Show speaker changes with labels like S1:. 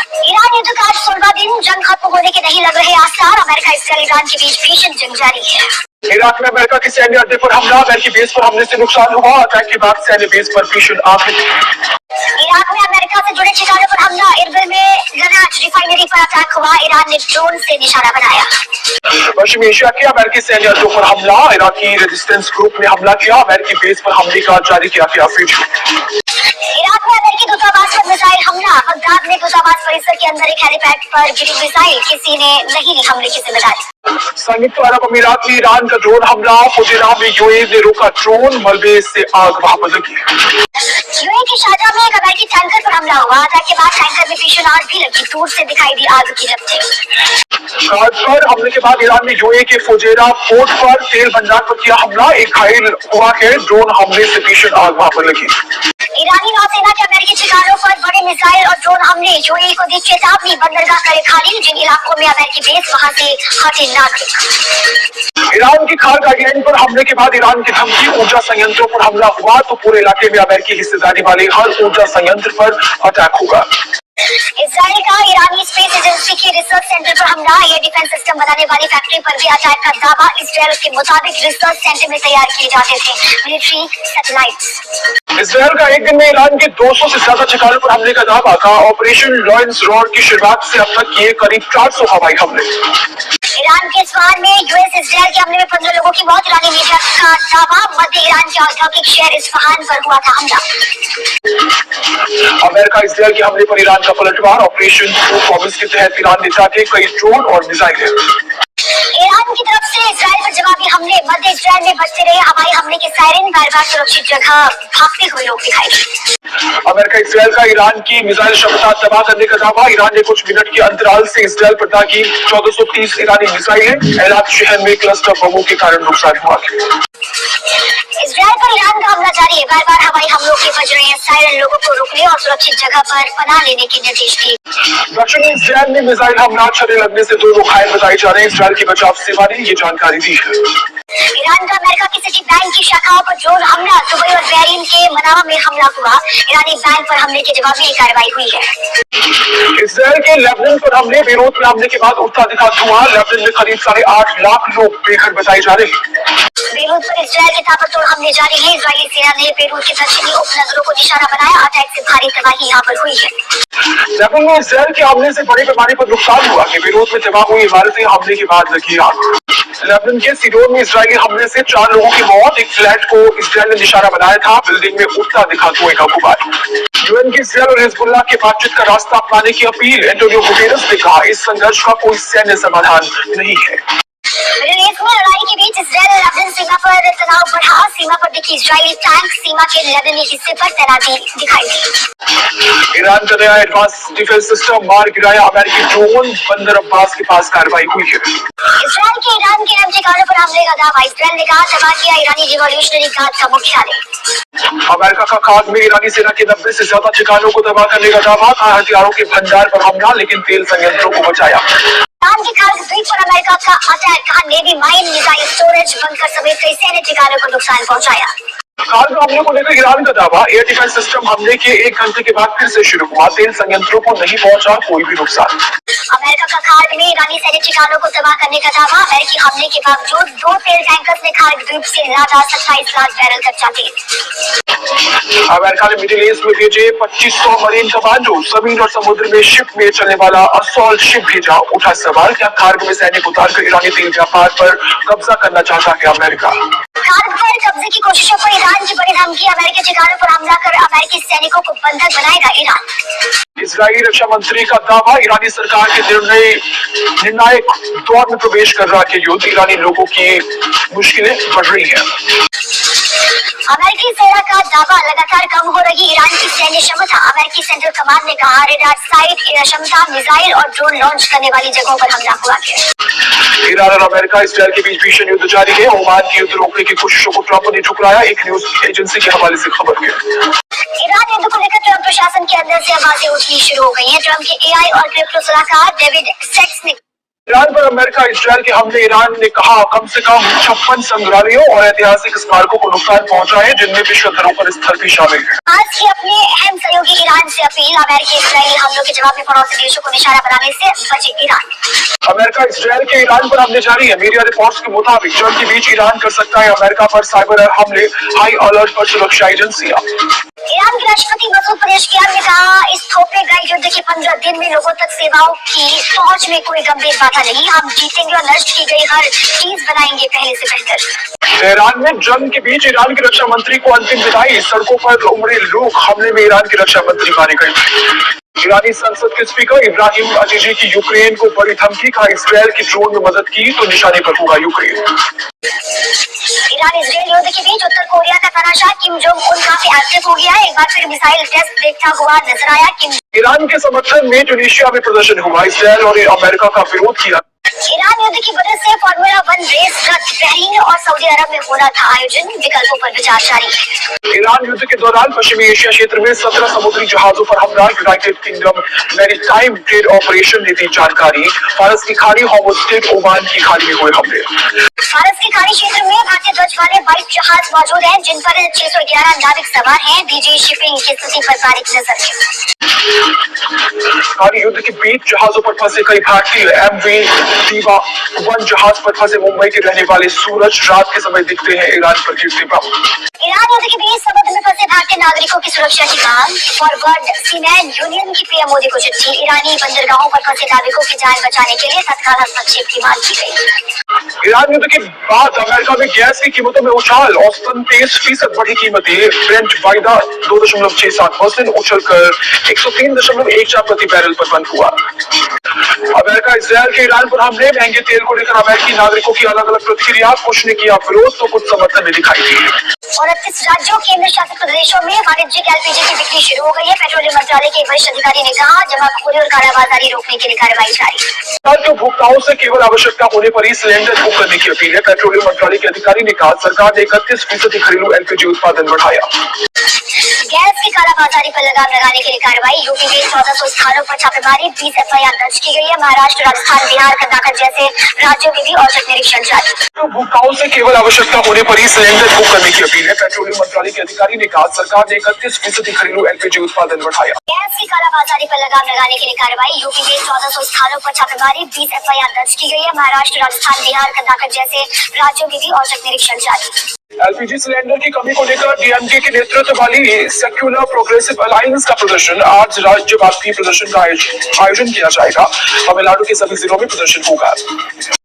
S1: Iran युद्ध का आज 16वां दिन, जंग खत्म होने के नहीं लग रहे आसार। अमेरिका इसराइल ईरान के बीच भीषण जंग जारी है।
S2: इराक में अमेरिका के सैन्य अड्डे पर हमला, अमेरिकी बेस पर हमले से नुकसान हुआ। अटैक के बाद सैन्य बेस पर भीषण आग लगी।
S1: इराक में अमेरिका से जुड़े ठिकानों पर हमला, इरबिल में गनाच रिफाइनरी पर अटैक हुआ। ईरान ने ड्रोन से निशाना बनाया।
S2: पश्चिमी एशिया के अमेरिकी सैन्य अड्डों पर हमला, इराकी रेजिस्टेंस ग्रुप ने हमला किया। अमेरिकी बेस पर हमले का जारी किया गया वीडियो।
S1: इराक में अमेरिकी दूतावास पर मिसाइल हमला, बगदाद में दूतावास परिसर के अंदर एक हेलीपैड पर गिरी मिसाइल, किसी ने नहीं ली हमले की जिम्मेदारी।
S2: संयुक्त अरब अमीरात में ईरान का ड्रोन हमला, फुजेरा में यूएई ने रोका ड्रोन, मलबे से आग वहां लगी।
S1: यूएई के शारजाह में एक अमेरिकी टैंकर पर हमला हुआ। अटैक के बाद टैंकर में भीषण आग भी लगी, दूर से दिखाई दी आग की लपटें।
S2: पर हमले के बाद ईरान ने यूएई के फुजेरा पोर्ट पर तेल भंडार पर किया हमला, एक घायल हुआ है। ड्रोन हमले से भीषण आग वहां लगी।
S1: ईरानी नौसेना के अमेरिकी ठिकानों पर बड़े मिसाइल और ड्रोन हमले, यूएई को दी चेतावनी, बंदरगाह करे खाली, जिन इलाकों में अमेरिकी बेस वहां से हटे नागरिक।
S2: ईरान की खार गाइडलाइन पर हमले के बाद ईरान की धमकी, ऊर्जा संयंत्रों पर हमला हुआ तो पूरे इलाके में अमेरिकी हिस्सेदारी वाले हर ऊर्जा संयंत्र पर अटैक होगा।
S1: इजराइल का ईरानी स्पेस एजेंसी के रिसर्च सेंटर पर हमला, एयर डिफेंस सिस्टम बनाने वाली फैक्ट्री पर भी अटैक का दावा। इजराइल के मुताबिक रिसर्च सेंटर में तैयार किए जाते थे मिलिट्री सैटेलाइट्स।
S2: इजराइल का एक दिन में ईरान के 200 से ज्यादा ठिकानों पर हमले का दावा का। ऑपरेशन लॉयंस रॉड की शुरुआत से अब तक किए करीब 400 हवाई हमले।
S1: ईरान के इस्फहान में यूएस इजराइल के हमले में 15 लोगों की मौत। ईरानी मीडिया का दावा, मध्य ईरान के औद्योगिक शहर इस्फहान पर हुआ था हमला।
S2: अमेरिका इजराइल के हमले पर ईरान का पलटवार, ऑपरेशन ट्रू प्रॉमिस के तहत ईरान ने जाके कई ड्रोन और मिसाइलें।
S1: ईरान की तरफ से इजराइल पर जवाबी हमले, मध्य इजराइल में बजते रहे हवाई हमले के सायरन, बार बार सुरक्षित जगह भागते हुए लोग दिखाई दिए।
S2: अमेरिका इजराइल का ईरान की मिसाइल क्षमता तबाह करने का दावा, ईरान ने कुछ मिनट के अंतराल से इजराइल पर दागी 1430 ईरानी मिसाइलें। एलात शहर में क्लस्टर बमों के कारण नुकसान हुआ।
S1: इजराइल पर ईरान का हमला जारी है, बार बार हवाई हमलों के बज रहे हैं सायरन, लोगों को रुकने और सुरक्षित जगह पर पनाह लेने के निर्देश दिए।
S2: दक्षिणी इजराइल में मिसाइल हमला, छर्रे लगने से 2 लोग घायल बताए जा रहे हैं। इजराइल की बचाव सेवा ने ये जानकारी दी है।
S1: ईरान का अमेरिका की सिटी बैंक की शाखाओं पर ड्रोन हमला, दुबई और बहरीन के मनामा में हमला हुआ। ईरानी बैंक पर हमले के जवाब में ये कार्रवाई हुई है।
S2: इजराइल के लेबनान पर हमले, बेरूत में हमले के बाद उठता दिखा धुआं। लेबनान में करीब 8.5 लाख लोग बेघर बताए जा रहे हैं।
S1: बेरूत पर इजराइल के ताबड़तोड़ हमले जारी है। इजरायली सेना ने बेरूत के दक्षिणी उपनगरों को निशाना बनाया। अटैक से भारी तबाही यहाँ पर हुई है।
S2: लेबनान में इजराइल के हमले से बड़े पैमाने पर नुकसान हुआ है। बेरूत में तबाह हुई इमारतें हमले के बाद लगी आग। लेबनान के सीडोन में इजरायली हमले से 4 लोगों की मौत, एक फ्लैट को इजराइल ने निशाना बनाया था। बिल्डिंग में उठता दिखा धुएं का गुबार। यूएन की इजराइल और हिजबुल्लाह के बातचीत का रास्ता अपनाने की अपील, एंटोनियो गुटेरेस ने कहा इस संघर्ष का कोई सैन्य समाधान नहीं है।
S1: मिडिल ईस्ट में लड़ाई के बीच इजराइल लेबनान सीमा पर तनाव बढ़ा। सीमा पर दिखी इजरायली टैंक, सीमा के लेबनानी हिस्से पर तैनाती दिखाई दी।
S2: ईरान का नया एडवांस डिफेंस सिस्टम मार गिराया अमेरिकी ड्रोन, बंदर अब्बास के पास कार्रवाई हुई है।
S1: इजराइल के ईरान के अहम ठिकानों पर हमले का दावा, इजराइल ने कहा तबाह किया ईरानी रिवॉल्यूशनरी गार्ड का मुख्यालय।
S2: अमेरिका का खाद में ईरानी सेना के 90 से ज्यादा ठिकानों को तबाह करने का दावा, कहा हथियारों के भंडार पर हमला, लेकिन तेल संयंत्रों को बचाया।
S1: ईरान के खार्ग द्वीप पर अमेरिका का अटैक, कहा navy mine, missile storage, bunker समेत कई सैन्य ठिकानों को नुकसान पहुंचाया।
S2: खार्ग हमले को लेकर ईरान का दावा, एयर डिफेंस सिस्टम हमले के 1 घंटे के बाद फिर से शुरू हुआ, तेल संयंत्रों को नहीं पहुंचा कोई भी नुकसान।
S1: अमेरिका का खार्ग में ईरानी सैन्य ठिकानों को तबाह करने का दावा, अमेरिकी हमले के बावजूद 2 तेल टैंकर्स ने खार्ग द्वीप से लादा 27 लाख बैरल कच्चा तेल।
S2: अमेरिका ने मिडिल ईस्ट में भेजे 2500 मरीन कमांडो, जमीन और समुद्र में शिप में चलने वाला असॉल्ट शिप भेजा। उठा सवाल, क्या खार्ग में सैनिक उतारकर ईरानी तेल व्यापार पर कब्जा करना चाहता है अमेरिका?
S1: खार्ग पर कब्जे की कोशिशों पर ईरान की बड़ी धमकी, अमेरिकी ठिकानों पर हमला कर अमेरिकी सैनिकों को बंधक बनाएगा ईरान।
S2: इजरायली रक्षा मंत्री का दावा, ईरानी सरकार के निर्णायक दौर में प्रवेश कर रहा है युद्ध, ईरानी लोगों की मुश्किलें बढ़ रही हैं।
S1: अमेरिकी सेना का दावा, लगातार कम हो रही ईरान की सैन्य क्षमता। अमेरिकी सेंट्रल कमांड ने कहा रेडार साइट, एयर क्षमता, मिसाइल और ड्रोन लॉन्च करने वाली जगहों पर हमला हुआ है।
S2: ईरान और अमेरिका इजराइल के बीच भीषण युद्ध जारी है। ओमान की युद्ध रोकने की कोशिशों को ट्रंप ने ठुकराया, एक न्यूज एजेंसी के हवाले से खबर है।
S1: ईरान युद्ध को लेकर ट्रंप प्रशासन के अंदर से आवाजें उठनी शुरू हो गई हैं। ट्रंप के एआई और क्रिप्टो सलाहकार डेविड सेक्स ने
S2: ईरान पर अमेरिका इजरायल के हमले। ईरान ने कहा कम से कम 56 संग्रहालयों और ऐतिहासिक स्मारकों को नुकसान पहुंचा है, जिनमें विश्व धरोहर स्थल भी शामिल है।
S1: आज की अपने अहम सहयोगी ईरान से अपील। अमेरिकी इजरायली हमलों के जवाब में पड़ोसी देशों को निशाना बनाने से बचे ईरान।
S2: अमेरिका इजरायल के ईरान पर हमले जारी है। मीडिया रिपोर्ट्स के मुताबिक जंग के बीच ईरान कर सकता है अमेरिका पर साइबर हमले। हाई अलर्ट पर सुरक्षा एजेंसियां।
S1: ईरान के राष्ट्रपति मसूद पजेश्कियान ने कहा इस थोपे गए युद्ध के 15 दिन में लोगों तक सेवाओं की पहुंच में कोई गंभीर बाधा नहीं। हम जीतेंगे और नष्ट की गई हर चीज बनाएंगे पहले से बेहतर।
S2: ईरान में जंग के बीच ईरान के रक्षा मंत्री को अंतिम विदाई। सड़कों पर उमड़े लोग। हमले में ईरान के रक्षा मंत्री मारे गए। ईरानी संसद के स्पीकर इब्राहिम अजीजी की यूक्रेन को बड़ी धमकी। कहा इसराइल की ड्रोन में मदद की तो निशाने पर होगा यूक्रेन।
S1: ईरान इजरायल युद्ध के बीच उत्तर कोरिया का तानाशाह किम जोंग उन काफी एक्टिव हो गया है। एक बार फिर मिसाइल टेस्ट देखता हुआ नजर आया।
S2: ईरान के समर्थन में ट्यूनीशिया में प्रदर्शन हुआ। इसराइल और अमेरिका का विरोध किया।
S1: ईरान युद्ध की वजह से फार्मूला 1 रेस रद्द। बहरीन और सऊदी अरब में होना था आयोजन। विकल्पों पर विचार जारी।
S2: ईरान युद्ध के दौरान पश्चिमी एशिया क्षेत्र में 17 समुद्री जहाजों पर हमला। United kingdom maritime trade operation ने दी जानकारी। फारस की खाड़ी, हॉर्मुज़ स्ट्रेट, ओमान की खाड़ी में हुए हमले।
S1: फारस की खाड़ी क्षेत्र में भारतीय ध्वज वाले 22 जहाज मौजूद हैं, जिन पर 611 नाविक सवार हैं। डीजी शिपिंग की स्थिति पर बारीक नजर।
S2: खाड़ी युद्ध के बीच जहाजों पर फंसे कई भारतीय। MV दीवा 1 जहाज पर फंसे मुंबई के रहने वाले सूरज रात के समय दिखते हैं ईरान पर गिरते बम।
S1: ईरान युद्ध के बीच समुद्र में फंसे भारतीय नागरिकों की सुरक्षा की मांग। फॉरवर्ड सीमैन यूनियन की पीएम मोदी को चिट्ठी। ईरानी बंदरगाहों पर फंसे नाविकों की जान बचाने के लिए तत्काल हस्तक्षेप की मांग की गई।
S2: ईरान युद्ध के बाद अमेरिका में गैस की कीमतों में उछाल। औसतन 23% बढ़ी कीमतें। ब्रेंट वायदा 2.67% उछलकर 103.14 प्रति बैरल पर बंद हुआ। अमेरिका इजरायल के ईरान पर हमले। महंगे तेल को लेकर अमेरिकी नागरिकों की अलग अलग प्रतिक्रिया। कुछ ने किया विरोध तो कुछ समर्थन में दिखाई दी।
S1: 29 राज्यों केंद्र शासित प्रदेशों में वाणिज्यिक LPG की बिक्री शुरू हो गई है। पेट्रोलियम मंत्रालय के वरिष्ठ अधिकारी ने कहा जमाखोरी और कालाबाजारी रोकने के लिए कार्रवाई जारी।
S2: सरकार के उपभोक्ताओं से केवल आवश्यकता होने पर ही सिलेंडर बुक करने की अपील है। पेट्रोलियम मंत्रालय के अधिकारी ने कहा सरकार ने 31% घरेलू LPG उत्पादन बढ़ाया।
S1: गैस की कालाबाजारी पर लगाम लगाने के लिए कार्रवाई। यूपी में 1400 स्थानों पर छापेमारी। 20 FIR दर्ज की गई है। महाराष्ट्र, राजस्थान, बिहार, कर्नाटक जैसे राज्यों में भी औचक निरीक्षण जारी।
S2: उपभोक्ताओं से केवल आवश्यकता होने पर ही सिलेंडर बुक करने की अपील है। पेट्रोलियम मंत्रालय के अधिकारी ने कहा सरकार ने 31% घरेलू LPG उत्पादन बढ़ाया।
S1: गैस की कालाबाजारी पर लगाम लगाने के लिए कार्रवाई। यूपी में 1400 स्थानों पर छापेमारी। 20 FIR दर्ज की गई है। महाराष्ट्र, राजस्थान, बिहार, कर्नाटक जैसे राज्यों में भी औचक निरीक्षण जारी।
S2: LPG सिलेंडर की कमी को लेकर DMK के नेतृत्व वाली सेक्युलर प्रोग्रेसिव अलायंस का प्रदर्शन। आज राज्यव्यापी प्रदर्शन का आयोजन किया जाएगा। तमिलनाडु के सभी जिलों में प्रदर्शन होगा।